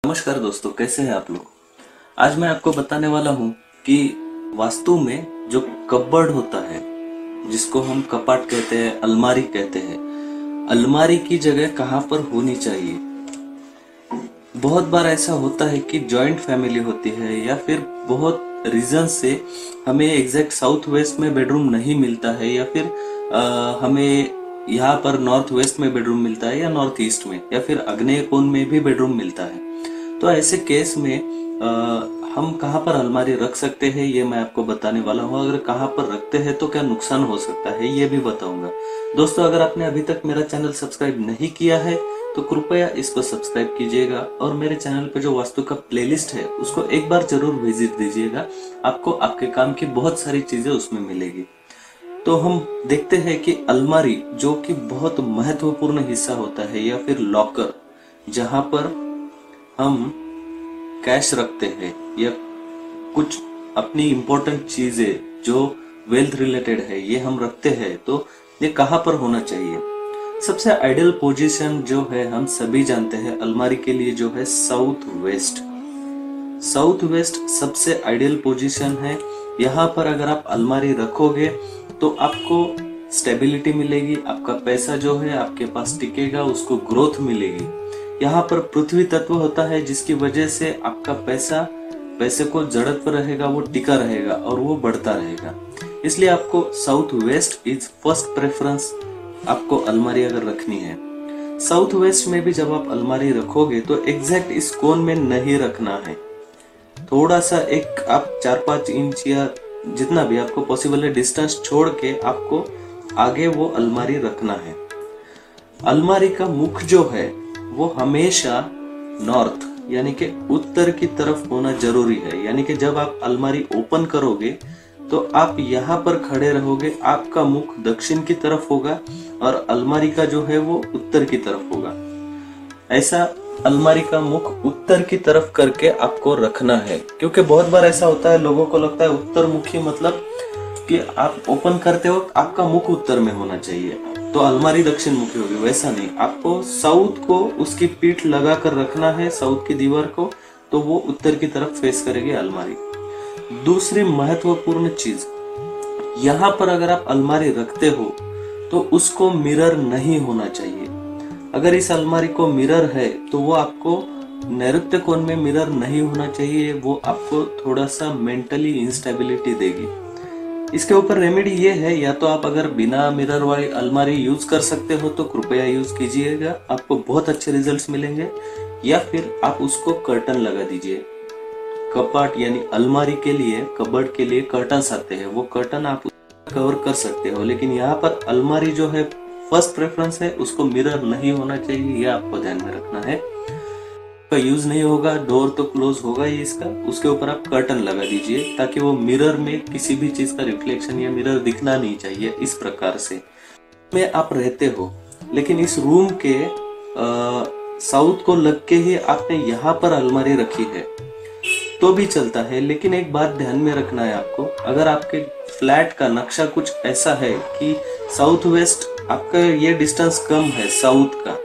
नमस्कार दोस्तों, कैसे हैं आप लोग। आज मैं आपको बताने वाला हूं कि वास्तु में जो कपबोर्ड होता है, जिसको हम कपाट कहते हैं, अलमारी कहते हैं, अलमारी की जगह कहां पर होनी चाहिए। बहुत बार ऐसा होता है कि जॉइंट फैमिली होती है या फिर बहुत रीजन से हमें एग्जैक्ट साउथ वेस्ट में बेडरूम नहीं मिलता है, या फिर हमें यहाँ पर नॉर्थ वेस्ट में बेडरूम मिलता है, या नॉर्थ ईस्ट में, या फिर आग्नेय कोण में भी बेडरूम मिलता है। तो ऐसे केस में हम कहाँ पर अलमारी रख सकते हैं, ये मैं आपको बताने वाला हूँ। अगर कहाँ पर रखते हैं तो क्या नुकसान हो सकता है, ये भी बताऊंगा। दोस्तों, अगर आपने अभी तक मेरा चैनल सब्सक्राइब नहीं किया है तो कृपया इसको सब्सक्राइब कीजिएगा, और मेरे चैनल पे जो वास्तु का प्लेलिस्ट है उसको एक बार जरूर विजिट दीजिएगा। आपको आपके काम की बहुत सारी चीजें उसमें मिलेगी। तो हम देखते हैं कि अलमारी, जो कि बहुत महत्वपूर्ण हिस्सा होता है, या फिर लॉकर, जहां पर हम कैश रखते हैं या कुछ अपनी इंपॉर्टेंट चीजें जो वेल्थ रिलेटेड है, ये हम रखते हैं, तो ये कहां पर होना चाहिए। सबसे आइडियल पोजीशन जो है, हम सभी जानते हैं, अलमारी के लिए जो है साउथ वेस्ट। साउथ वेस्ट सबसे आइडियल पोजीशन है। यहाँ पर अगर आप अलमारी रखोगे तो आपको स्टेबिलिटी मिलेगी, आपका पैसा जो है आपके पास टिकेगा, उसको ग्रोथ मिलेगी। यहाँ पर पृथ्वी तत्व होता है, जिसकी वजह से आपका पैसे को जड़त्व रहेगा, वो टिका रहेगा और वो बढ़ता रहेगा। इसलिए आपको south west is first preference, आपको अलमारी अगर रखनी है। साउथ वेस्ट में भी जब आप अलमारी रखोगे तो एग्जैक्ट इस कोण में नहीं रखना है। थोड़ा सा एक आप 4-5 इंच या जितना भी आपको पॉसिबल है डिस्टेंस छोड़ के आपको आगे वो अलमारी रखना है। अलमारी का मुख जो है वो हमेशा नॉर्थ यानी कि उत्तर की तरफ होना जरूरी है। यानी कि जब आप अलमारी ओपन करोगे तो आप यहाँ पर खड़े रहोगे, आपका मुख दक्षिण की तरफ होगा और अलमारी का जो है वो उत्तर की तरफ होगा। ऐसा अलमारी का मुख उत्तर की तरफ करके आपको रखना है, क्योंकि बहुत बार ऐसा होता है, लोगों को लगता है उत्तर मुखी मतलब कि आप ओपन करते हो आपका मुख उत्तर में होना चाहिए तो अलमारी दक्षिण मुखी होगी। वैसा नहीं, आपको साउथ को उसकी पीठ लगा कर रखना है, साउथ की दीवार को, तो वो उत्तर की तरफ फेस करेगी अलमारी। दूसरी महत्वपूर्ण चीज, यहाँ पर अगर आप अलमारी रखते हो तो उसको मिरर नहीं होना चाहिए। अगर इस अलमारी को मिरर है तो वो आपको नैऋत्य कोण में मिरर नहीं होना चाहिए, वो आपको थोड़ा सा मेंटली इंस्टेबिलिटी देगी। इसके ऊपर रेमेडी ये है, या तो आप अगर बिना मिरर वाली अलमारी यूज कर सकते हो तो कृपया यूज कीजिएगा, आपको बहुत अच्छे रिजल्ट्स मिलेंगे। या फिर आप उसको कर्टन लगा दीजिए। कपाट यानी अलमारी के लिए, कबर्ड के लिए कर्टन्स आते हैं, वो कर्टन आप कवर कर सकते हो। लेकिन यहाँ पर अलमारी जो है फर्स्ट प्रेफरेंस है, उसको मिरर नहीं होना चाहिए, ये आपको ध्यान में रखना है। का यूज नहीं होगा, डोर तो क्लोज होगा ही इसका, उसके ऊपर आप कर्टन लगा दीजिए ताकि वो मिरर में किसी भी चीज का रिफ्लेक्शन या मिरर दिखना नहीं चाहिए। इस प्रकार से में आप रहते हो, लेकिन इस रूम के साउथ को लग के ही आपने यहाँ पर अलमारी रखी है तो भी चलता है। लेकिन एक बात ध्यान में रखना है आपको, अगर आपके फ्लैट का नक्शा कुछ ऐसा है कि साउथ वेस्ट आपका ये डिस्टेंस कम है साउथ का,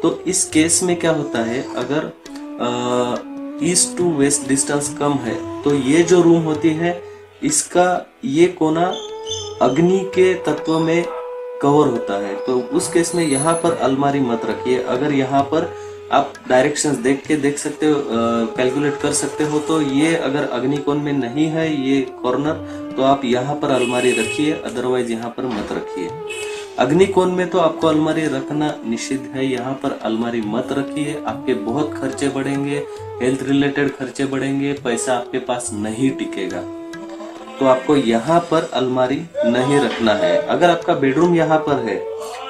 तो इस केस में क्या होता है, अगर ईस्ट टू वेस्ट डिस्टेंस कम है तो ये जो रूम होती है इसका ये कोना अग्नि के तत्व में कवर होता है, तो उस केस में यहाँ पर अलमारी मत रखिए। अगर यहाँ पर आप डायरेक्शंस देख सकते हो, कैलकुलेट कर सकते हो, तो ये अगर अग्नि कोण में नहीं है ये कॉर्नर, तो आप यहाँ पर अलमारी रखिए, अदरवाइज यहाँ पर मत रखिए। अग्नि कोण में तो आपको अलमारी रखना निषिद्ध है, यहाँ पर अलमारी मत रखिए, आपके बहुत खर्चे बढ़ेंगे, हेल्थ रिलेटेड खर्चे बढ़ेंगे, पैसा आपके पास नहीं टिकेगा। तो आपको यहाँ पर अलमारी नहीं रखना है। अगर आपका बेडरूम यहाँ पर है,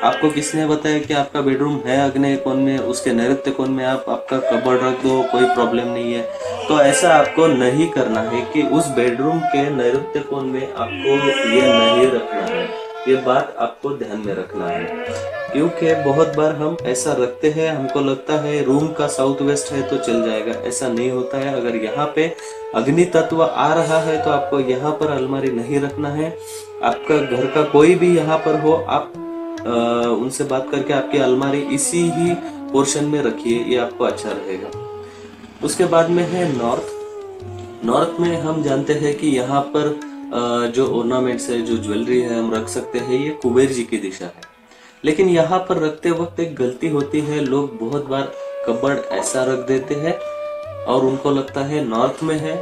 आपको किसने बताया कि आपका बेडरूम है आग्नेय कोण में, उसके नैऋत्य कोण में आप आपका कबर्ड रख दो, कोई प्रॉब्लम नहीं है, तो ऐसा आपको नहीं करना है कि उस बेडरूम के नैऋत्य कोण में आपको ये नहीं रखना है। ये बात आपको ध्यान में रखना है, क्योंकि बहुत बार हम ऐसा रखते हैं, हमको लगता है रूम का साउथ वेस्ट है तो चल जाएगा, ऐसा नहीं होता है। अगर यहाँ पे अग्नि तत्व आ रहा है तो आपको यहाँ पर अलमारी नहीं रखना है। आपका घर का कोई भी यहाँ पर हो, आप उनसे बात करके आपकी अलमारी इसी ही पोर्शन में रखिए, ये आपको अच्छा रहेगा। उसके बाद में है नॉर्थ। नॉर्थ में हम जानते हैं कि यहाँ पर जो ऑर्नामेंट्स है, जो ज्वेलरी है हम रख सकते हैं, ये कुबेर जी की दिशा है। लेकिन यहाँ पर रखते वक्त एक गलती होती है, लोग बहुत बार कबर्ड ऐसा रख देते हैं और उनको लगता है नॉर्थ में है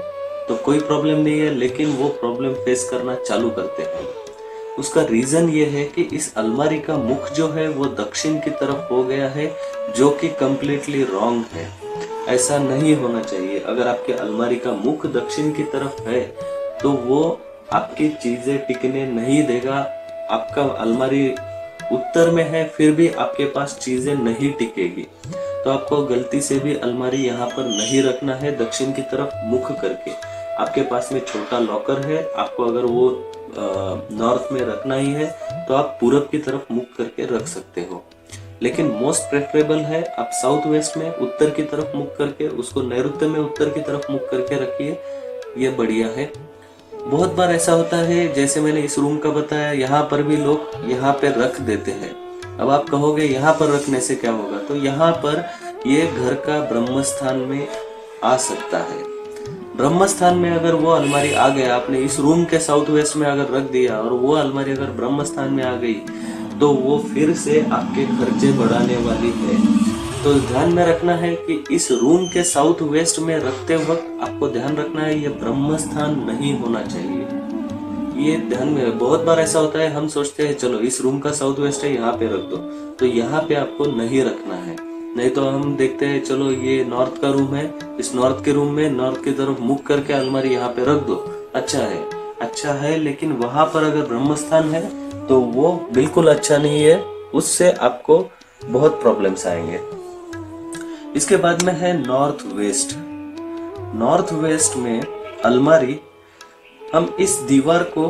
तो कोई प्रॉब्लम नहीं है, लेकिन वो प्रॉब्लम फेस करना चालू करते हैं। उसका रीजन ये है कि इस अलमारी का मुख जो है वो दक्षिण की तरफ हो गया है, जो कि कम्प्लीटली रॉन्ग है। ऐसा नहीं होना चाहिए। अगर आपके अलमारी का मुख दक्षिण की तरफ है तो वो आपकी चीजें टिकने नहीं देगा। आपका अलमारी उत्तर में है फिर भी आपके पास चीजें नहीं टिकेगी। तो आपको गलती से भी अलमारी यहाँ पर नहीं रखना है दक्षिण की तरफ मुख करके। आपके पास में छोटा लॉकर है, आपको अगर वो नॉर्थ में रखना ही है तो आप पूरब की तरफ मुख करके रख सकते हो। लेकिन मोस्ट प्रेफरेबल है आप साउथ वेस्ट में उत्तर की तरफ मुख करके, उसको नैऋत्य में उत्तर की तरफ मुख करके रखिए, ये बढ़िया है। बहुत बार ऐसा होता है, जैसे मैंने इस रूम का बताया, यहाँ पर भी लोग यहाँ पे रख देते हैं। अब आप कहोगे यहाँ पर रखने से क्या होगा, तो यहाँ पर ये घर का ब्रह्म स्थान में आ सकता है। ब्रह्म स्थान में अगर वो अलमारी आ गया, आपने इस रूम के साउथ वेस्ट में अगर रख दिया और वो अलमारी अगर ब्रह्म स्थान में आ गई तो वो फिर से आपके खर्चे बढ़ाने वाली है। तो ध्यान में रखना है कि इस रूम के साउथ वेस्ट में रखते वक्त आपको ध्यान रखना है ये ब्रह्म स्थान नहीं होना चाहिए। ये ध्यान में, बहुत बार ऐसा होता है, हम सोचते हैं चलो इस रूम का साउथ वेस्ट है यहाँ पे रख दो, तो यहाँ पे आपको नहीं रखना है। नहीं तो हम देखते हैं चलो ये नॉर्थ का रूम है, इस नॉर्थ के रूम में नॉर्थ की तरफ मुख करके अलमारी यहाँ पे रख दो, अच्छा है, लेकिन वहां पर अगर ब्रह्म स्थान है तो वो बिल्कुल अच्छा नहीं है, उससे आपको बहुत प्रॉब्लम्स आएंगे। इसके बाद में है नॉर्थ वेस्ट। नॉर्थ वेस्ट में अलमारी हम इस दीवार को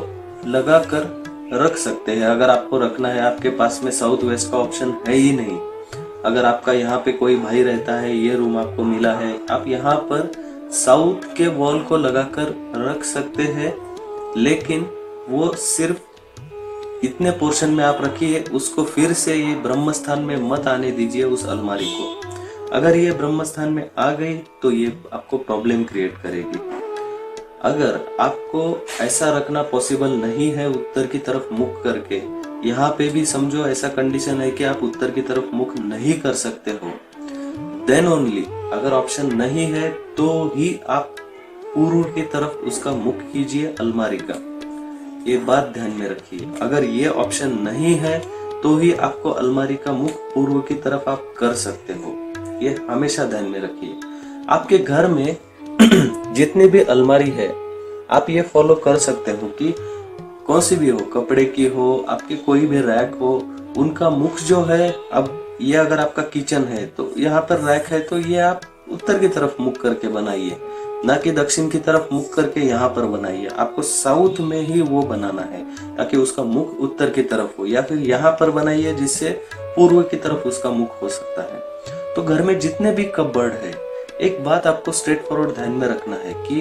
लगाकर रख सकते हैं। अगर आपको रखना है, आपके पास में साउथ वेस्ट का ऑप्शन है ही नहीं, अगर आपका यहाँ पे कोई भाई रहता है, ये रूम आपको मिला है, आप यहाँ पर साउथ के वॉल को लगाकर रख सकते हैं, लेकिन वो सिर्फ इतने पोर्शन में आप रखिए, उसको फिर से ये ब्रह्म स्थान में मत आने दीजिए उस अलमारी को। अगर ये ब्रह्म स्थान में आ गई तो ये आपको प्रॉब्लम क्रिएट करेगी। अगर आपको ऐसा रखना पॉसिबल नहीं है उत्तर की तरफ मुख करके, यहाँ पे भी समझो ऐसा कंडीशन है कि आप उत्तर की तरफ मुख नहीं कर सकते हो, देन ओनली, अगर ऑप्शन नहीं है तो ही आप पूर्व की तरफ उसका मुख कीजिए अलमारी का। ये बात ध्यान में रखिए। अगर ये ऑप्शन नहीं है तो ही आपको अलमारी का मुख पूर्व की तरफ आप कर सकते हो, ये हमेशा ध्यान में रखिए। आपके घर में जितनी भी अलमारी है आप ये फॉलो कर सकते हो कि कौन सी भी हो, कपड़े की हो, आपके कोई भी रैक हो, उनका मुख जो है, अब ये अगर आपका किचन है तो यहाँ पर रैक है तो ये आप उत्तर की तरफ मुख करके बनाइए, ना कि दक्षिण की तरफ मुख करके यहाँ पर बनाइए। आपको साउथ में ही वो बनाना है ताकि उसका मुख उत्तर की तरफ हो, या फिर यहाँ पर बनाइए जिससे पूर्व की तरफ उसका मुख हो सकता है। तो घर में जितने भी कबर्ड है, एक बात आपको स्ट्रेट फॉरवर्ड ध्यान में रखना है कि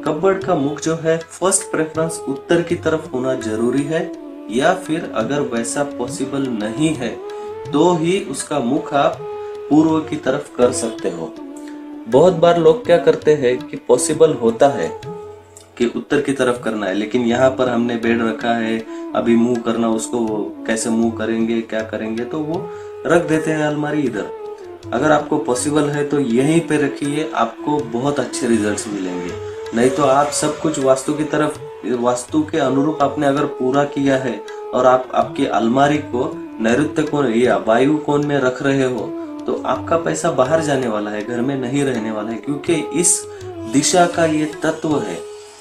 कबर्ड का मुख जो है फर्स्ट प्रेफरेंस उत्तर की तरफ होना जरूरी है, या फिर अगर वैसा पॉसिबल नहीं है तो ही उसका मुख आप पूर्व की तरफ कर सकते हो। बहुत बार लोग क्या करते हैं कि पॉसिबल होता है कि उत्तर की तरफ करना है, लेकिन यहाँ पर हमने बेड रखा है, अभी मूव करना, उसको कैसे मूव करेंगे, क्या करेंगे, तो वो रख देते हैं अलमारी इधर। अगर आपको पॉसिबल है तो यहीं पे रखिए, आपको बहुत अच्छे रिजल्ट्स मिलेंगे। नहीं तो आप सब कुछ वास्तु की तरफ, वास्तु के अनुरूप आपने अगर पूरा किया है और आप आपकी अलमारी को नैऋत्य कोण या वायु कोण में रख रहे हो तो आपका पैसा बाहर जाने वाला है, घर में नहीं रहने वाला है, क्योंकि इस दिशा का ये तत्व है।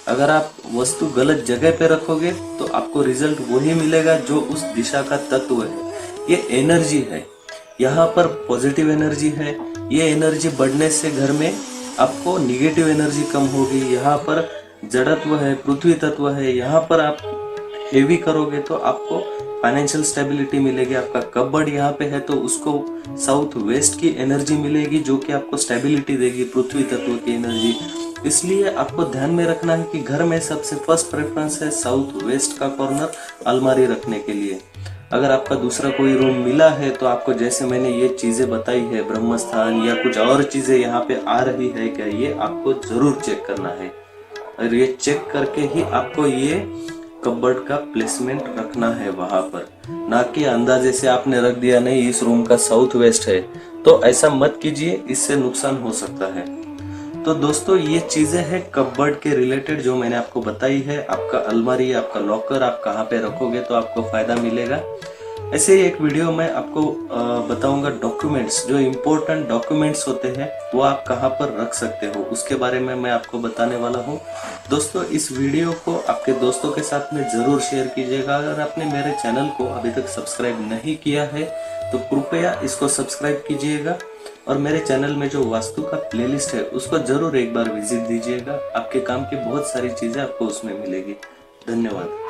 अगर आप वस्तु गलत जगह पे रखोगे तो आपको रिजल्ट वही मिलेगा जो उस दिशा का तत्व है। ये एनर्जी है, यहाँ पर पॉजिटिव एनर्जी है, ये एनर्जी बढ़ने से घर में आपको निगेटिव एनर्जी कम होगी। यहाँ पर जड़त्व है, पृथ्वी तत्व है, यहाँ पर आप हेवी करोगे तो आपको फाइनेंशियल स्टेबिलिटी मिलेगी। आपका कबर्ड यहाँ पे है तो उसको साउथ वेस्ट की एनर्जी मिलेगी जो कि आपको स्टेबिलिटी देगी, पृथ्वी तत्व की एनर्जी। इसलिए आपको ध्यान में रखना है कि घर में सबसे फर्स्ट प्रेफरेंस है साउथ वेस्ट का कॉर्नर अलमारी रखने के लिए। अगर आपका दूसरा कोई रूम मिला है तो आपको जैसे मैंने ये चीजें बताई है, ब्रह्म स्थान या कुछ और चीजें यहाँ पे आ रही है क्या, ये आपको जरूर चेक करना है। और ये चेक करके ही आपको ये कबर्ड का प्लेसमेंट रखना है वहां पर, ना कि अंदाजे से आपने रख दिया नहीं इस रूम का साउथ वेस्ट है, तो ऐसा मत कीजिए, इससे नुकसान हो सकता है। तो दोस्तों ये चीजें हैं कबर्ड के रिलेटेड जो मैंने आपको बताई है। आपका अलमारी, आपका लॉकर आप कहाँ पे रखोगे तो आपको फायदा मिलेगा। ऐसे ही एक वीडियो में आपको बताऊंगा डॉक्यूमेंट्स, जो इम्पोर्टेंट डॉक्यूमेंट्स होते हैं वो आप कहाँ पर रख सकते हो, उसके बारे में मैं आपको बताने वाला हूँ। दोस्तों इस वीडियो को आपके दोस्तों के साथ में जरूर शेयर कीजिएगा। अगर आपने मेरे चैनल को अभी तक सब्सक्राइब नहीं किया है तो कृपया इसको सब्सक्राइब कीजिएगा, और मेरे चैनल में जो वास्तु का प्लेलिस्ट है उसको जरूर एक बार विजिट दीजिएगा। आपके काम की बहुत सारी चीजें आपको उसमें मिलेगी। धन्यवाद।